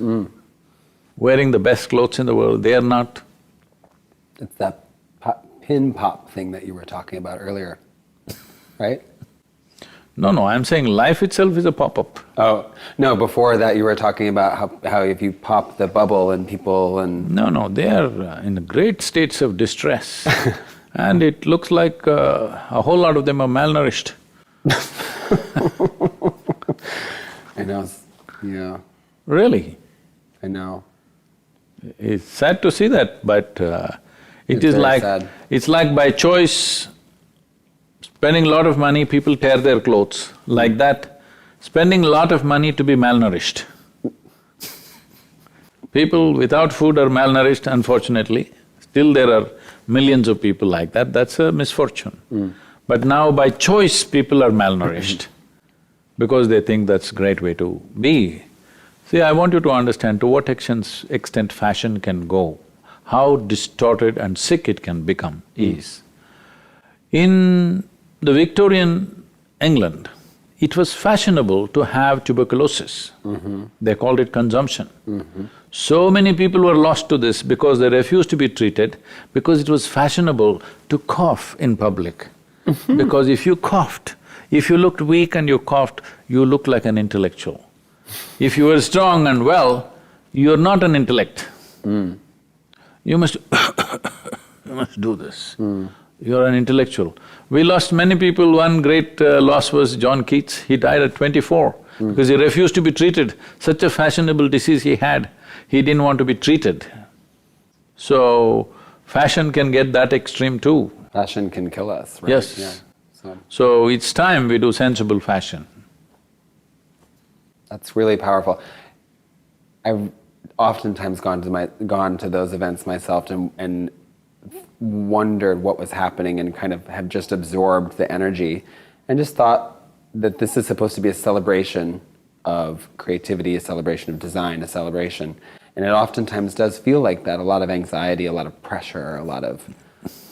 Wearing the best clothes in the world, they are not. It's that pin pop thing that you were talking about earlier, right? No, I'm saying life itself is a pop-up. Oh, no, before that you were talking about how if you pop the bubble and people and… No, they are in great states of distress and it looks like a whole lot of them are malnourished. I know, yeah. Really? I know. It's sad to see that, but It's very sad. it's like by choice, Spending a lot of money, people tear their clothes. Like that, spending a lot of money to be malnourished. People without food are malnourished, unfortunately. Still there are millions of people like that, that's a misfortune. But now by choice, people are malnourished because they think that's a great way to be. See, I want you to understand to what extent fashion can go, how distorted and sick it can become is. In the Victorian England, it was fashionable to have tuberculosis. They called it consumption. So many people were lost to this because they refused to be treated, because it was fashionable to cough in public. Because if you coughed, if you looked weak and you coughed, you looked like an intellectual. If you were strong and well, you're not an intellect. You must you must do this. You're an intellectual. We lost many people. One great loss was John Keats. He died at 24 because he refused to be treated. Such a fashionable disease he had, he didn't want to be treated. So, fashion can get that extreme too. Fashion can kill us, right? Yes. Yeah. So, it's time we do sensible fashion. That's really powerful. I've oftentimes gone to those events myself and wondered what was happening and kind of have just absorbed the energy and just thought that this is supposed to be a celebration of creativity, a celebration of design, a celebration. And it oftentimes does feel like that, a lot of anxiety, a lot of pressure, a lot of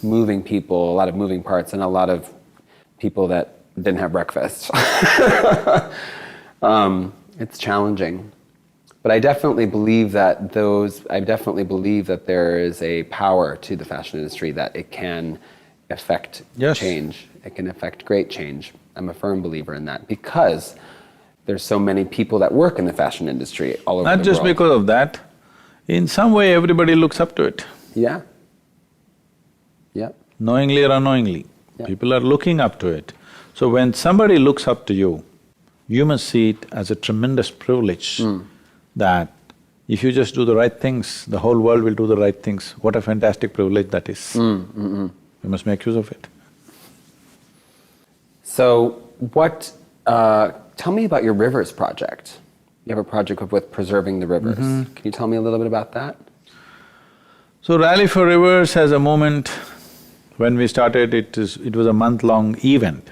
moving people, a lot of moving parts, and a lot of people that didn't have breakfast. It's challenging. But I definitely believe that there is a power to the fashion industry, that it can affect change. It can affect great change. I'm a firm believer in that because there's so many people that work in the fashion industry all over the world. Not just because of that, in some way everybody looks up to it. Yeah. Yeah. Knowingly or unknowingly, people are looking up to it. So when somebody looks up to you, you must see it as a tremendous privilege that if you just do the right things, the whole world will do the right things. What a fantastic privilege that is. You must make use of it. So tell me about your rivers project. You have a project with preserving the rivers. Can you tell me a little bit about that? So Rally for Rivers has a moment, when we started it was a month-long event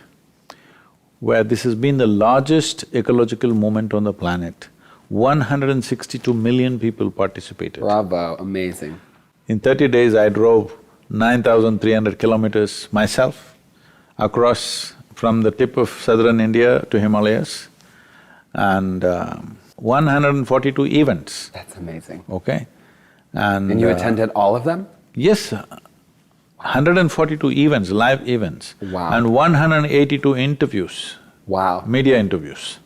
where this has been the largest ecological movement on the planet. 162 million people participated. Bravo, amazing. In 30 days, I drove 9,300 kilometers myself across from the tip of southern India to Himalayas, and 142 events. That's amazing. Okay? And you attended all of them? Yes, 142 events, live events. Wow. And 182 interviews. Wow. Media interviews.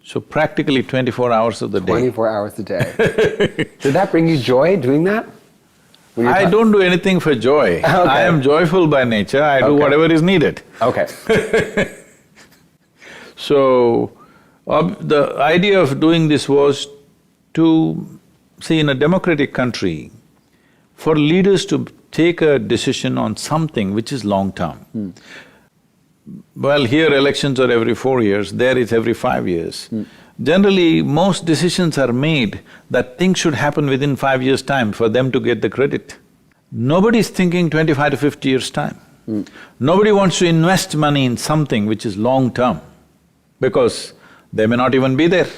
So practically 24 hours of the day. 24 hours a day. Did that bring you joy doing that? I don't do anything for joy. Okay. I am joyful by nature, I do whatever is needed. Okay. So, the idea of doing this was to… see, in a democratic country, for leaders to take a decision on something which is long-term. Well, here elections are every 4 years, there it's every 5 years. Generally, most decisions are made that things should happen within 5 years' time for them to get the credit. Nobody's thinking 25 to 50 years' time. Nobody wants to invest money in something which is long-term because they may not even be there.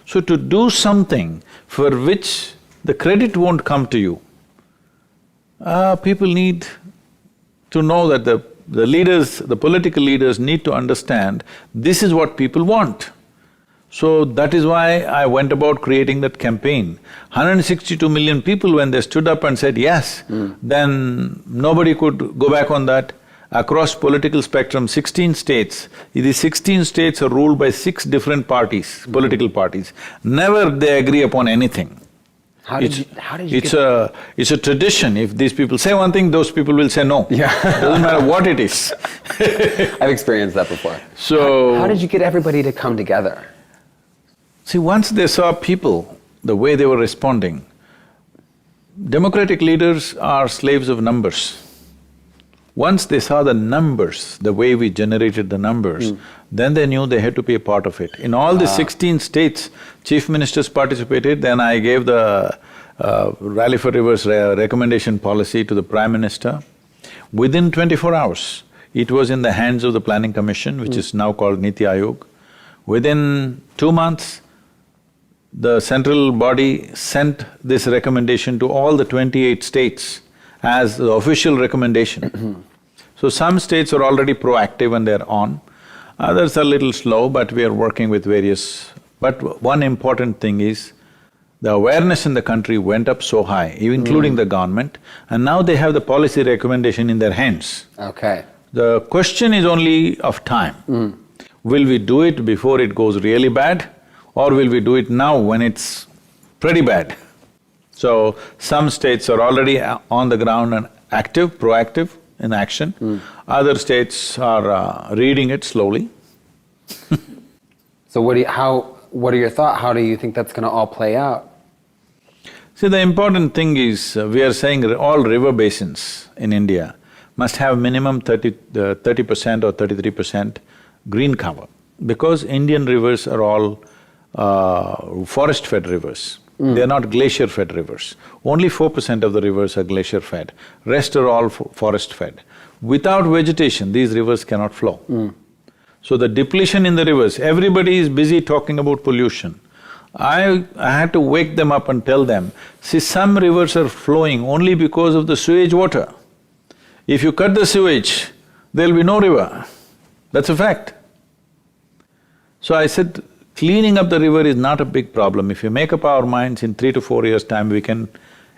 So to do something for which the credit won't come to you, people need to know that the leaders, the political leaders need to understand this is what people want. So that is why I went about creating that campaign. 162 million people, when they stood up and said yes, then nobody could go back on that. Across political spectrum, 16 states, these 16 states are ruled by 6 different parties, political parties. Never they agree upon anything. How did you It's a tradition. If these people say one thing, those people will say no. Yeah. Doesn't matter what it is. I've experienced that before. So… How did you get everybody to come together? See, once they saw people, the way they were responding, democratic leaders are slaves of numbers. Once they saw the numbers, the way we generated the numbers, then they knew they had to be a part of it. In all the 16 states, chief ministers participated, then I gave the Rally for Rivers recommendation policy to the Prime Minister. Within 24 hours, it was in the hands of the Planning Commission, which is now called Niti Aayog. Within 2 months, the central body sent this recommendation to all the 28 states as the official recommendation. So some states are already proactive and they're on, others are a little slow, but we are working with various… But one important thing is, the awareness in the country went up so high, including the government, and now they have the policy recommendation in their hands. Okay. The question is only of time. Will we do it before it goes really bad, or will we do it now when it's pretty bad? So, some states are already on the ground and active, proactive in action. Other states are reading it slowly. So what are your thoughts? How do you think that's gonna all play out? See, the important thing is, we are saying all river basins in India must have minimum 30% or 33% green cover, because Indian rivers are all forest-fed rivers. They are not glacier-fed rivers. Only 4% of the rivers are glacier-fed, rest are all forest-fed. Without vegetation, these rivers cannot flow. So the depletion in the rivers, everybody is busy talking about pollution. I had to wake them up and tell them, see, some rivers are flowing only because of the sewage water. If you cut the sewage, there'll be no river. That's a fact. So I said, cleaning up the river is not a big problem. If you make up our minds, in 3 to 4 years' time, we can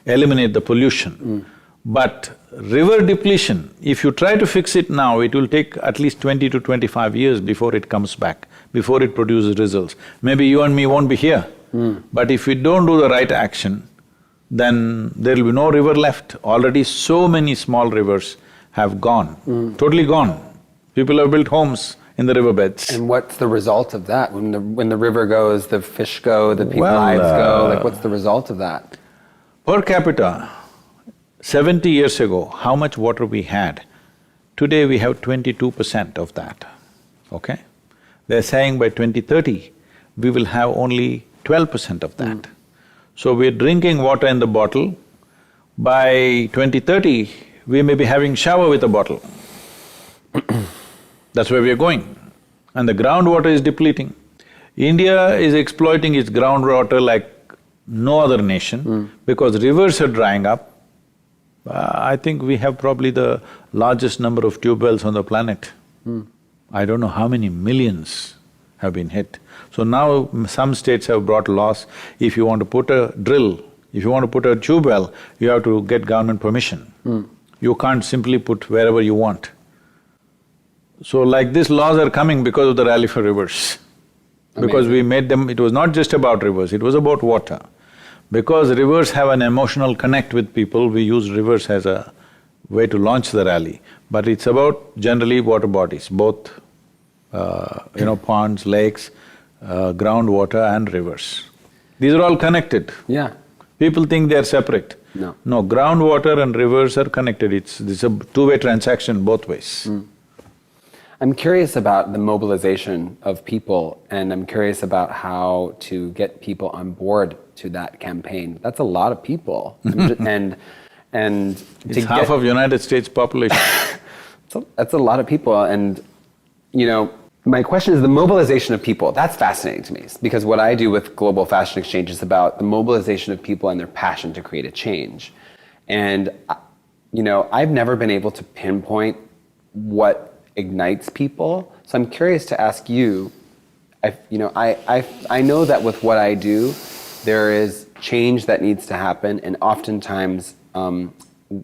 eliminate the pollution. But river depletion, if you try to fix it now, it will take at least 20 to 25 years before it comes back, before it produces results. Maybe you and me won't be here, but if we don't do the right action, then there'll be no river left. Already so many small rivers have gone, totally gone. People have built homes in the riverbeds. And what's the result of that? When the river goes, the fish go, the people's lives go, like what's the result of that? Per capita, 70 years ago, how much water we had, today we have 22% of that, okay? They're saying by 2030, we will have only 12% of that. So we're drinking water in the bottle, by 2030, we may be having shower with a bottle. That's where we are going. And the groundwater is depleting. India is exploiting its groundwater like no other nation because rivers are drying up. I think we have probably the largest number of tube wells on the planet. I don't know how many millions have been hit. So now some states have brought laws, if you want to put a drill, if you want to put a tube well, you have to get government permission. You can't simply put wherever you want. So like these laws are coming because of the Rally for Rivers. Because we made them… it was not just about rivers, it was about water. Because rivers have an emotional connect with people, we use rivers as a way to launch the rally. But it's about generally water bodies, both ponds, lakes, groundwater and rivers. These are all connected. Yeah. People think they're separate. No. No, groundwater and rivers are connected, it's a two-way transaction both ways. I'm curious about the mobilization of people, and I'm curious about how to get people on board to that campaign. That's a lot of people, and it's half of United States population. That's a lot of people, and my question is the mobilization of people. That's fascinating to me, because what I do with Global Fashion Exchange is about the mobilization of people and their passion to create a change. And I've never been able to pinpoint what ignites people. So I'm curious to ask you, I know that with what I do, there is change that needs to happen, and oftentimes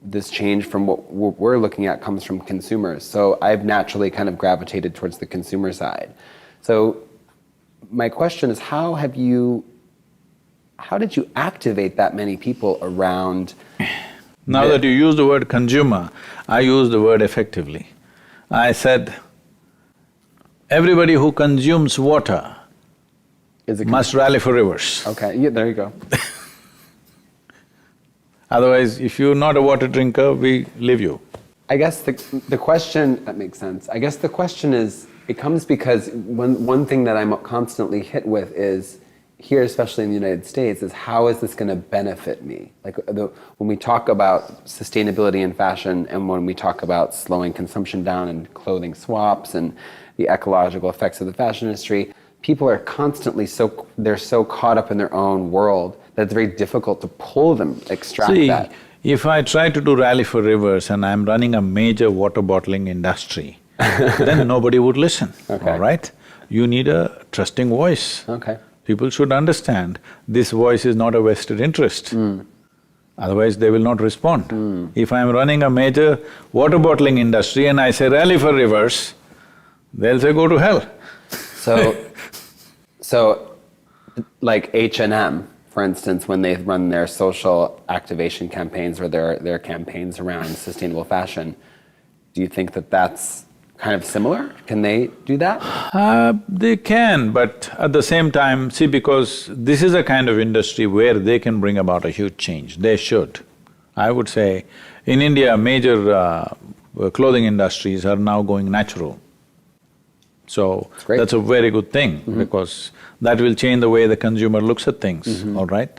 this change from what we're looking at comes from consumers. So I've naturally kind of gravitated towards the consumer side. So my question is, how did you activate that many people around… Now that you use the word consumer, I use the word effectively. I said, everybody who consumes water must rally for rivers. Okay, yeah, there you go. Otherwise, if you're not a water drinker, we leave you. I guess the question, that makes sense. I guess the question is, it comes because one thing that I'm constantly hit with is, here, especially in the United States, is how is this going to benefit me? Like when we talk about sustainability in fashion, and when we talk about slowing consumption down and clothing swaps and the ecological effects of the fashion industry, people are constantly they're so caught up in their own world that it's very difficult to pull them, extract that. If I try to do Rally for Rivers and I'm running a major water bottling industry, then nobody would listen, all right? You need a trusting voice. Okay. People should understand this voice is not a vested interest. Otherwise, they will not respond. If I'm running a major water bottling industry and I say Rally for Rivers, they'll say go to hell. So like H&M, for instance, when they run their social activation campaigns or their campaigns around sustainable fashion, do you think that that's kind of similar? Can they do that? They can, but at the same time, see, because this is a kind of industry where they can bring about a huge change, they should. I would say, in India, major clothing industries are now going natural. So, that's a very good thing, because that will change the way the consumer looks at things, all right?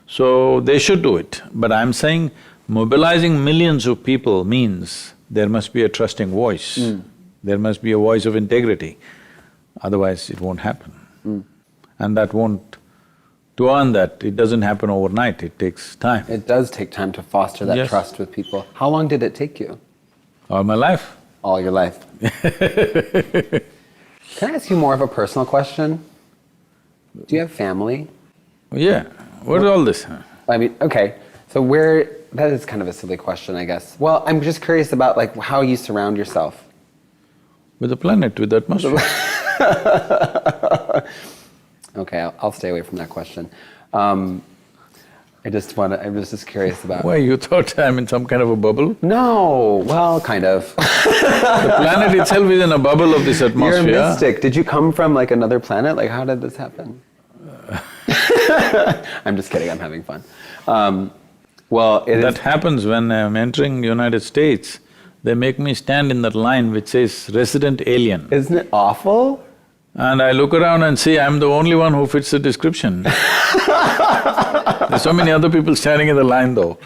So, they should do it. But I'm saying mobilizing millions of people means there must be a trusting voice. There must be a voice of integrity, otherwise it won't happen. And that won't… To earn that, it doesn't happen overnight, it takes time. It does take time to foster that trust with people. How long did it take you? All my life. All your life. Can I ask you more of a personal question? Do you have family? Yeah, what is all this? I mean, okay, so that is kind of a silly question, I guess. Well, I'm just curious about like how you surround yourself. With the planet, with the atmosphere. Okay, I'll stay away from that question. I was just curious about… Why, you thought I'm in some kind of a bubble? No, well, kind of. The planet itself is in a bubble of this atmosphere. You're a mystic. Did you come from like another planet? Like, how did this happen? I'm just kidding, I'm having fun. Well, that happens when I'm entering the United States. They make me stand in that line which says resident alien. Isn't it awful? And I look around and see I'm the only one who fits the description. There's so many other people standing in the line though.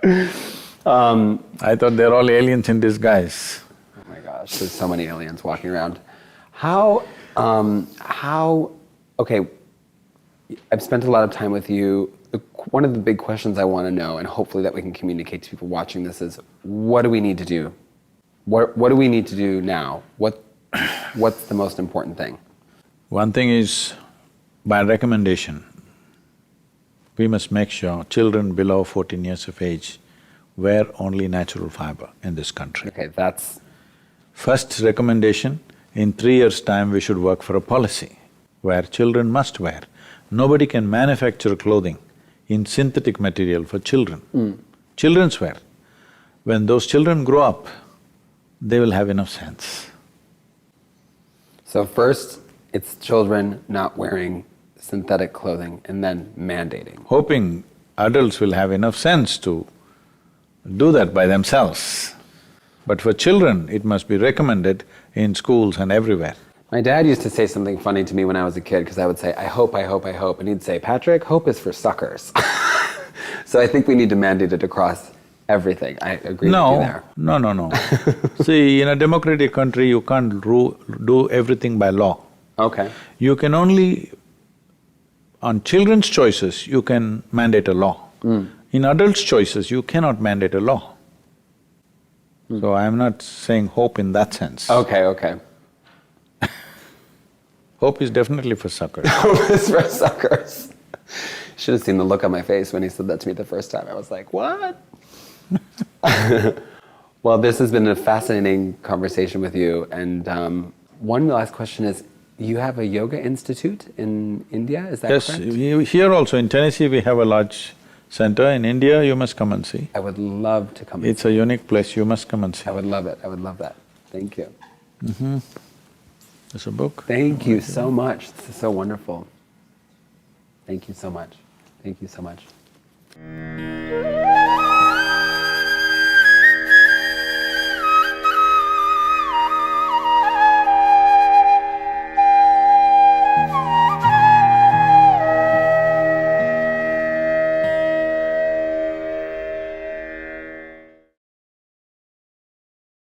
I thought they're all aliens in disguise. Oh my gosh, there's so many aliens walking around. Okay, I've spent a lot of time with you. One of the big questions I want to know, and hopefully that we can communicate to people watching this, is what do we need to do? What do we need to do now? What's the most important thing? One thing is, by recommendation, we must make sure children below 14 years of age wear only natural fiber in this country. Okay, that's… First recommendation, in 3 years' time we should work for a policy where children must wear. Nobody can manufacture clothing in synthetic material for children. Children's wear. When those children grow up, they will have enough sense. So first, it's children not wearing synthetic clothing and then mandating. Hoping adults will have enough sense to do that by themselves. But for children, it must be recommended in schools and everywhere. My dad used to say something funny to me when I was a kid, because I would say, I hope, I hope, I hope. And he'd say, Patrick, hope is for suckers. So I think we need to mandate it across everything. I agree with you there. No. See, in a democratic country, you can't do everything by law. Okay. You can only… On children's choices, you can mandate a law. In adults' choices, you cannot mandate a law. So I'm not saying hope in that sense. Okay. Hope is definitely for suckers. Hope is for suckers. Should have seen the look on my face when he said that to me the first time. I was like, what? Well, this has been a fascinating conversation with you. And one last question is, you have a yoga institute in India, is that correct? Yes, here also in Tennessee we have a large center. In India, you must come and see. I would love to come and see. It's a unique place, you must come and see. I would love it, I would love that. Thank you. There's a book. Thank you so much, this is so wonderful. Thank you so much. Thank you so much.